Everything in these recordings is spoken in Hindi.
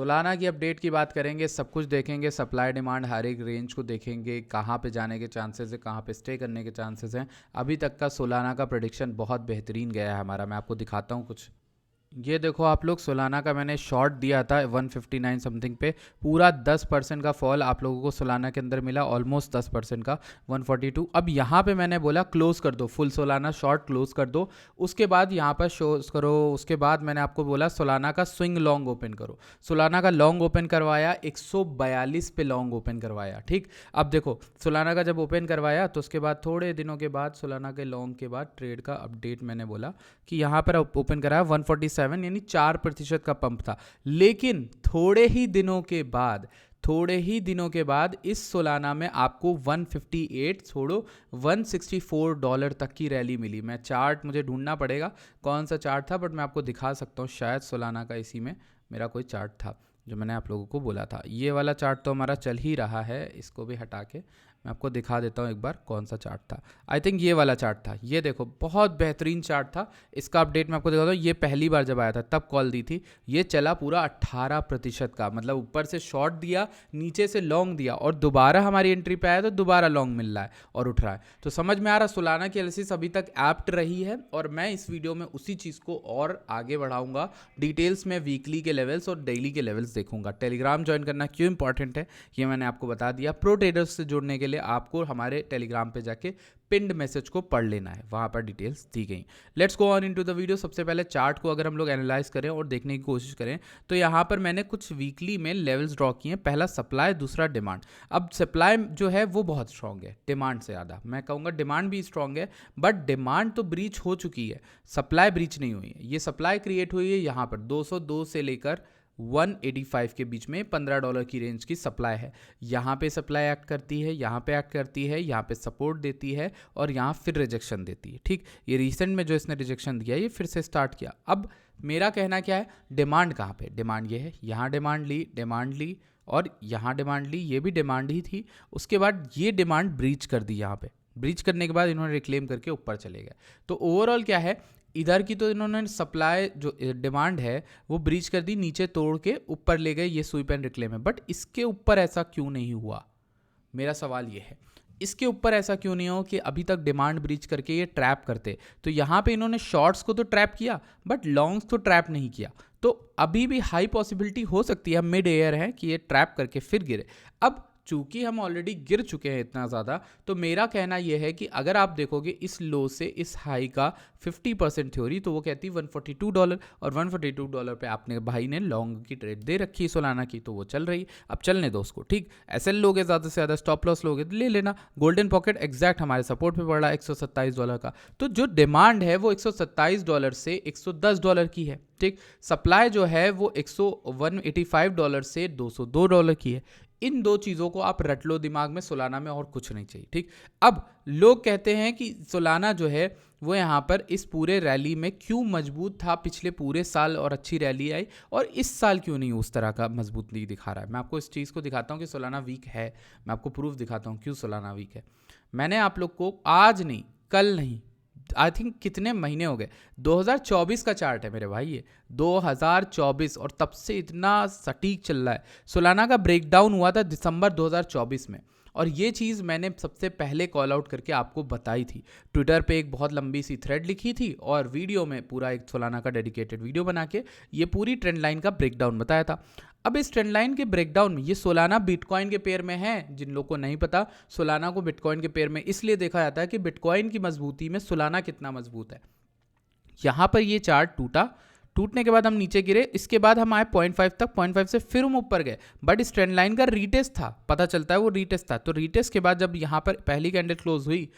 सोलाना की अपडेट की बात करेंगे, सब कुछ देखेंगे, सप्लाई डिमांड हर एक रेंज को देखेंगे, कहाँ पे जाने के चांसेस है, कहाँ पे स्टे करने के चांसेस हैं। अभी तक का सोलाना का प्रेडिक्शन बहुत बेहतरीन गया है हमारा। मैं आपको दिखाता हूँ कुछ। ये देखो आप लोग, सोलाना का मैंने शॉर्ट दिया था 159 समथिंग पे, पूरा 10% का फॉल आप लोगों को सोलाना के अंदर मिला, ऑलमोस्ट 10% का 142। अब यहाँ पे मैंने बोला क्लोज कर दो, फुल सोलाना शॉर्ट क्लोज कर दो, उसके बाद यहाँ पर शोज करो। उसके बाद मैंने आपको बोला सोलाना का स्विंग लॉन्ग ओपन करो। सोलाना का लॉन्ग ओपन करवाया, 142 पे लॉन्ग ओपन करवाया। ठीक, अब देखो सोलाना का जब ओपन करवाया तो उसके बाद थोड़े दिनों के बाद सोलाना के लॉन्ग के बाद ट्रेड का अपडेट मैंने बोला कि यहाँ पर ओपन कराया 147, यानी 4% का पंप था। लेकिन थोड़े ही दिनों के बाद इस सोलाना में आपको 158 छोड़ो $164 तक की रैली मिली। मैं चार्ट, मुझे ढूंढना पड़ेगा कौन सा चार्ट था, बट मैं आपको दिखा सकता हूँ शायद सोलाना का इसी में मेरा कोई चार्ट था जो मैंने आप लोगों को बोला था। ये वाला चार्ट तो हमारा चल ही रहा है, इसको भी हटा के मैं आपको दिखा देता हूँ एक बार कौन सा चार्ट था। आई थिंक ये वाला चार्ट था। ये देखो बहुत बेहतरीन चार्ट था। इसका अपडेट मैं आपको दिखाता हूँ। ये पहली बार जब आया था तब कॉल दी थी। ये चला पूरा 18% का, मतलब ऊपर से शॉर्ट दिया, नीचे से लॉन्ग दिया, और दोबारा हमारी एंट्री पे आया तो दोबारा लॉन्ग मिल रहा है और उठ रहा है। तो समझ में आ रहा, सोलाना की एनालिसिस अभी तक एप्ट रही है, और मैं इस वीडियो में उसी चीज़ को और आगे बढ़ाऊंगा। डिटेल्स में वीकली के लेवल्स और डेली के लेवल्स देखूंगा। टेलीग्राम ज्वाइन करना क्यों इंपॉर्टेंट है ये मैंने आपको बता दिया। प्रो ट्रेडर्स से जुड़ने के लिए आपको हमारे टेलीग्राम पे जाके पिंड मैसेज को पढ़ लेना है, वहां पर डिटेल्स दी गई। Let's go on into the video. सबसे पहले चार्ट को अगर हम लोग एनालाइज करें और देखने की कोशिश करें तो यहाँ पर मैंने कुछ वीकली में लेवल्स ड्रॉ किए हैं। पहला सप्लाई, दूसरा डिमांड। अब सप्लाई जो है वो बहुत स्ट्रांग है डिमांड से ज़्यादा। मैं कहूँगा डिमांड भी स्ट्रांग है, बट डिमांड तो ब्रीच हो चुकी है, सप्लाई ब्रीच नहीं हुई है। ये सप्लाई क्रिएट हुई है यहाँ पर 202 से लेकर 185 के बीच में $15 की रेंज की सप्लाई है। यहाँ पे सप्लाई एक्ट करती है, यहाँ पे एक्ट करती है, यहाँ पे सपोर्ट देती है, और यहाँ फिर रिजेक्शन देती है। ठीक, ये रिसेंट में जो इसने रिजेक्शन दिया ये फिर से स्टार्ट किया। अब मेरा कहना क्या है, डिमांड कहाँ पे? डिमांड ये है, यहाँ डिमांड ली और यहाँ डिमांड ली, ये भी डिमांड ही थी। उसके बाद ये डिमांड ब्रीच कर दी। यहाँ पे ब्रीच करने के बाद इन्होंने रिक्लेम करके ऊपर चले गए। तो ओवरऑल क्या है, इधर की तो इन्होंने सप्लाई जो डिमांड है वो ब्रीच कर दी, नीचे तोड़ के ऊपर ले गए, ये स्वीप एंड रिक्लेम है। बट इसके ऊपर ऐसा क्यों नहीं हुआ, मेरा सवाल ये है। इसके ऊपर ऐसा क्यों नहीं हो कि अभी तक डिमांड ब्रीच करके ये ट्रैप करते? तो यहाँ पे इन्होंने शॉर्ट्स को तो ट्रैप किया बट लॉन्ग्स तो ट्रैप नहीं किया। तो अभी भी हाई पॉसिबिलिटी हो सकती है, मिड एयर है, कि ये ट्रैप करके फिर गिरे। अब चूंकि हम ऑलरेडी गिर चुके हैं इतना ज़्यादा, तो मेरा कहना यह है कि अगर आप देखोगे इस लो से इस हाई का 50% थ्योरी, तो वो कहती है $142, और $142 पे आपने भाई ने लॉन्ग की ट्रेड दे रखी है सोलाना की, तो वो चल रही। अब चलने दो उसको। ठीक, एसएल लोगे ज़्यादा से ज़्यादा, स्टॉप लॉस लोगे तो ले लेना। गोल्डन पॉकेट एग्जैक्ट हमारे सपोर्ट पे पड़ रहा है $127 का। तो जो डिमांड है वो $127 से $110 की है। ठीक, सप्लाई जो है वो $185 से $202 की है। इन दो चीज़ों को आप रट लो दिमाग में, सोलाना में और कुछ नहीं चाहिए। ठीक, अब लोग कहते हैं कि सोलाना जो है वो यहाँ पर इस पूरे रैली में क्यों मजबूत था, पिछले पूरे साल और अच्छी रैली आई, और इस साल क्यों नहीं उस तरह का मजबूत नहीं दिखा रहा है। मैं आपको इस चीज़ को दिखाता हूँ कि सोलाना वीक है। मैं आपको प्रूफ दिखाता हूँ क्यों सोलाना वीक है। मैंने आप लोग को आज नहीं, कल नहीं, आई थिंक कितने महीने हो गए, 2024 का चार्ट है मेरे भाई, ये 2024, और तब से इतना सटीक चल रहा है। सोलाना का ब्रेकडाउन हुआ था दिसंबर 2024 में, और ये चीज़ मैंने सबसे पहले कॉल आउट करके आपको बताई थी। ट्विटर पे एक बहुत लंबी सी थ्रेड लिखी थी, और वीडियो में पूरा एक सोलाना का डेडिकेटेड वीडियो बना के ये पूरी ट्रेंड लाइन का ब्रेकडाउन बताया था। अब इस ट्रेंड लाइन के ब्रेकडाउन में ये सोलाना बिटकॉइन के पेयर में है। जिन लोगों को नहीं पता, सोलाना को बिटकॉइन के पेयर में इसलिए देखा जाता है कि बिटकॉइन की मजबूती में सोलाना कितना मजबूत है। यहाँ पर ये चार्ट टूटा, टूटने के बाद हम नीचे गिरे, इसके बाद हम आए 0.5 तक, 0.5 से फिर हम ऊपर गए, बट इस ट्रेंड लाइन का रीटेस्ट था, पता चलता है वो रीटेस्ट था। तो रीटेस्ट के बाद जब यहाँ पर पहली कैंडल क्लोज हुई,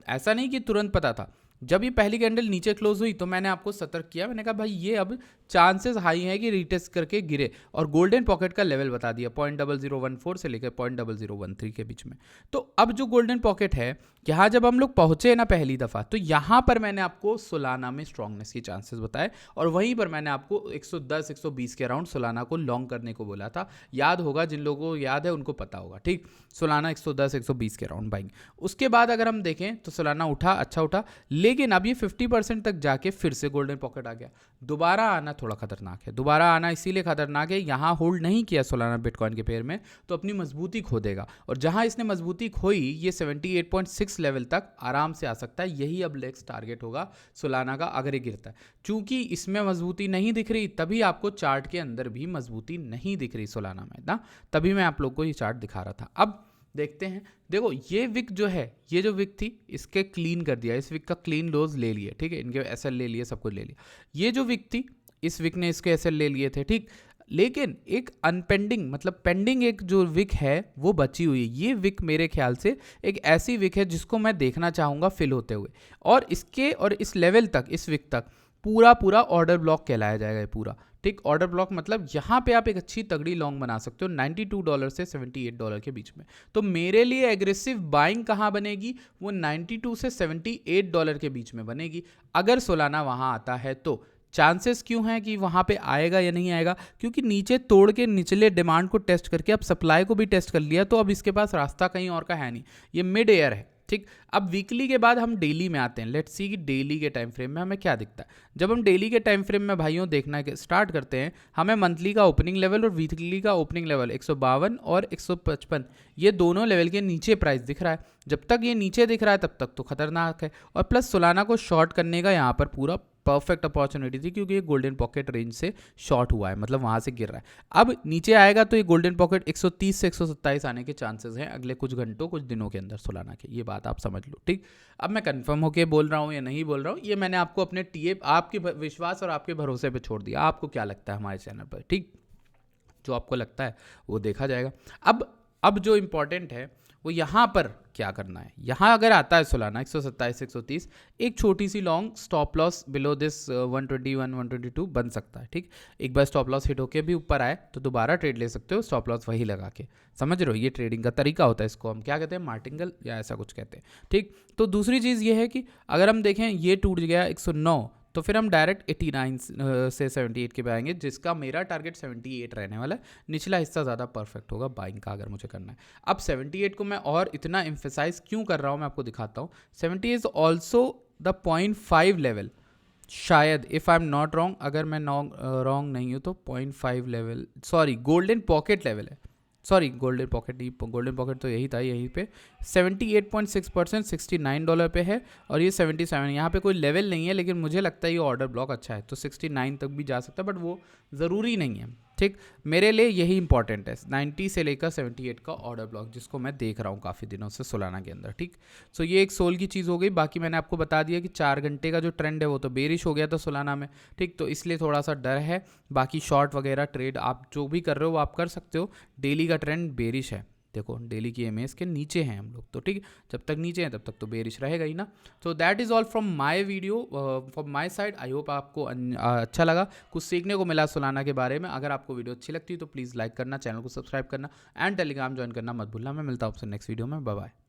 ऐसा नहीं कि तुरंत पता था, जब ये पहली कैंडल नीचे क्लोज हुई तो मैंने आपको सतर्क किया। मैंने कहा भाई ये अब चांसेस हाई है कि रीटेस्ट करके गिरे, और गोल्डन पॉकेट का लेवल बता दिया 0.0014 से लेकर 0.0013 के बीच में। तो अब जो गोल्डन पॉकेट है, यहाँ जब हम लोग पहुंचे ना पहली दफ़ा, तो यहाँ पर मैंने आपको सोलाना में स्ट्रांगनेस के चांसेस बताए, और वहीं पर मैंने आपको 110-120 के अराउंड सोलाना को लॉन्ग करने को बोला था। याद होगा, जिन लोगों को याद है उनको पता होगा। ठीक, सोलाना 110-120 के अराउंड बाइंग। उसके बाद अगर हम देखें तो सोलाना उठा, अच्छा उठा, लेकिन अब ये 50% तक जाके फिर से गोल्डन पॉकेट आ गया। दोबारा आना थोड़ा खतरनाक है, दोबारा आना इसीलिए खतरनाक है, यहाँ होल्ड नहीं किया सोलाना बिटकॉइन के पेयर में तो अपनी मजबूती खो देगा, और जहाँ इसने मजबूती खोई ये 78.6 लेवल तक आराम से आ सकता है। यही अब नेक्स्ट टारगेट होगा सोलाना का अगर ये गिरता है। चूंकि इसमें मजबूती नहीं दिख रही तभी आपको चार्ट के अंदर भी मजबूती नहीं दिख रही सोलाना में ना, तभी मैं आप लोग को ये चार्ट दिखा रहा था। अब देखते हैं, देखो ये विक जो है, ये जो विक थी इसके क्लीन कर दिया, इस विक का क्लीन लोज ले लिए, ठीक है, इनके एसएल ले लिए, सब कुछ ले लिया। ये जो विक थी इस विक ने इसके एसएल ले लिए थे, ठीक, लेकिन एक अनपेंडिंग मतलब पेंडिंग एक जो विक है वो बची हुई है। ये विक मेरे ख्याल से एक ऐसी विक है जिसको मैं देखना चाहूँगा फिल होते हुए, और इसके और इस लेवल तक, इस विक तक पूरा ऑर्डर ब्लॉक कहलाया जाएगा ये पूरा, ठीक। ऑर्डर ब्लॉक मतलब यहाँ पे आप एक अच्छी तगड़ी लॉन्ग बना सकते हो $92 से $78 के बीच में। तो मेरे लिए एग्रेसिव बाइंग कहाँ बनेगी, वो 92 से $78 के बीच में बनेगी अगर सोलाना वहाँ आता है तो। चांसेस क्यों हैं कि वहाँ पे आएगा या नहीं आएगा, क्योंकि नीचे तोड़ के निचले डिमांड को टेस्ट करके अब सप्लाई को भी टेस्ट कर लिया, तो अब इसके पास रास्ता कहीं और का है नहीं, ये मिड एयर है, ठीक। अब वीकली के बाद हम डेली में आते हैं। लेट्स सी कि डेली के टाइम फ्रेम में हमें क्या दिखता है। जब हम डेली के टाइम फ्रेम में भाइयों देखना स्टार्ट करते हैं, हमें मंथली का ओपनिंग लेवल और वीकली का ओपनिंग लेवल 152 और 155 ये दोनों लेवल के नीचे प्राइस दिख रहा है। जब तक ये नीचे दिख रहा है तब तक तो खतरनाक है, और प्लस सोलाना को शॉर्ट करने का यहाँ पर पूरा परफेक्ट अपॉर्चुनिटी थी, क्योंकि ये गोल्डन पॉकेट रेंज से शॉर्ट हुआ है, मतलब वहाँ से गिर रहा है। अब नीचे आएगा तो ये गोल्डन पॉकेट 130 से 127 आने के चांसेस हैं अगले कुछ घंटों कुछ दिनों के अंदर सोलाना के, ये बात आप समझ लो, ठीक। अब मैं कंफर्म होके बोल रहा हूँ या नहीं बोल रहा हूँ, ये मैंने आपको अपने टीए आपके विश्वास और आपके भरोसे पे छोड़ दिया। आपको क्या लगता है हमारे चैनल पर, ठीक, जो आपको लगता है वो देखा जाएगा। अब जो इम्पोर्टेंट है वो यहाँ पर क्या करना है। यहाँ अगर आता है सोलाना 127 130, एक छोटी सी long stop loss below this 121 122 बन सकता है, ठीक। एक बार स्टॉप लॉस हिट होके भी ऊपर आए तो दोबारा ट्रेड ले सकते हो स्टॉप लॉस वही लगा के, समझ रहे हो, ये ट्रेडिंग का तरीका होता है, इसको हम क्या कहते हैं, मार्टिंगल या ऐसा कुछ कहते हैं, ठीक। तो दूसरी चीज़ ये है कि अगर हम देखें ये टूट गया 109, तो फिर हम डायरेक्ट 89 से 78 के पे आएंगे, जिसका मेरा टारगेट 78 रहने वाला है। निचला हिस्सा ज़्यादा परफेक्ट होगा बाइंग का अगर मुझे करना है। अब 78 को मैं और इतना एम्फेसाइज क्यों कर रहा हूँ मैं आपको दिखाता हूँ। 70 इज़ ऑल्सो द 0.5 लेवल, शायद if I am not wrong, अगर मैं रॉन्ग नहीं हूँ तो 0.5 level, sorry golden pocket level है, सॉरी गोल्डन पॉकेट नहीं, गोल्डन पॉकेट तो यही था, यहीं पे 78.6% $69 पे है, और ये 77, यहाँ पे कोई लेवल नहीं है, लेकिन मुझे लगता है ये ऑर्डर ब्लॉक अच्छा है तो 69 तक भी जा सकता है, बट वो ज़रूरी नहीं है, ठीक। मेरे लिए यही इंपॉर्टेंट है 90 से लेकर 78 का ऑर्डर ब्लॉक, जिसको मैं देख रहा हूँ काफ़ी दिनों से सोलाना के अंदर, ठीक। सो ये एक सोल की चीज़ हो गई। बाकी मैंने आपको बता दिया कि 4 घंटे का जो ट्रेंड है वो तो बेरिश हो गया था सोलाना में, ठीक, तो इसलिए थोड़ा सा डर है। बाकी शॉर्ट वगैरह ट्रेड आप जो भी कर रहे हो वो आप कर सकते हो। डेली का ट्रेंड बेरिश है, देखो डेली की एमएस के नीचे हैं हम लोग, तो ठीक, जब तक नीचे हैं तब तक तो बेरिश रहेगा ही ना। तो that is all from my video, from my side. I hope आपको अच्छा लगा, कुछ सीखने को मिला सोलाना के बारे में। अगर आपको वीडियो अच्छी लगती है तो प्लीज़ लाइक करना, चैनल को सब्सक्राइब करना एंड टेलीग्राम ज्वाइन करना मत भूलना। मैं मिलता हूँ आपसे नेक्स्ट वीडियो में, बाय बाय।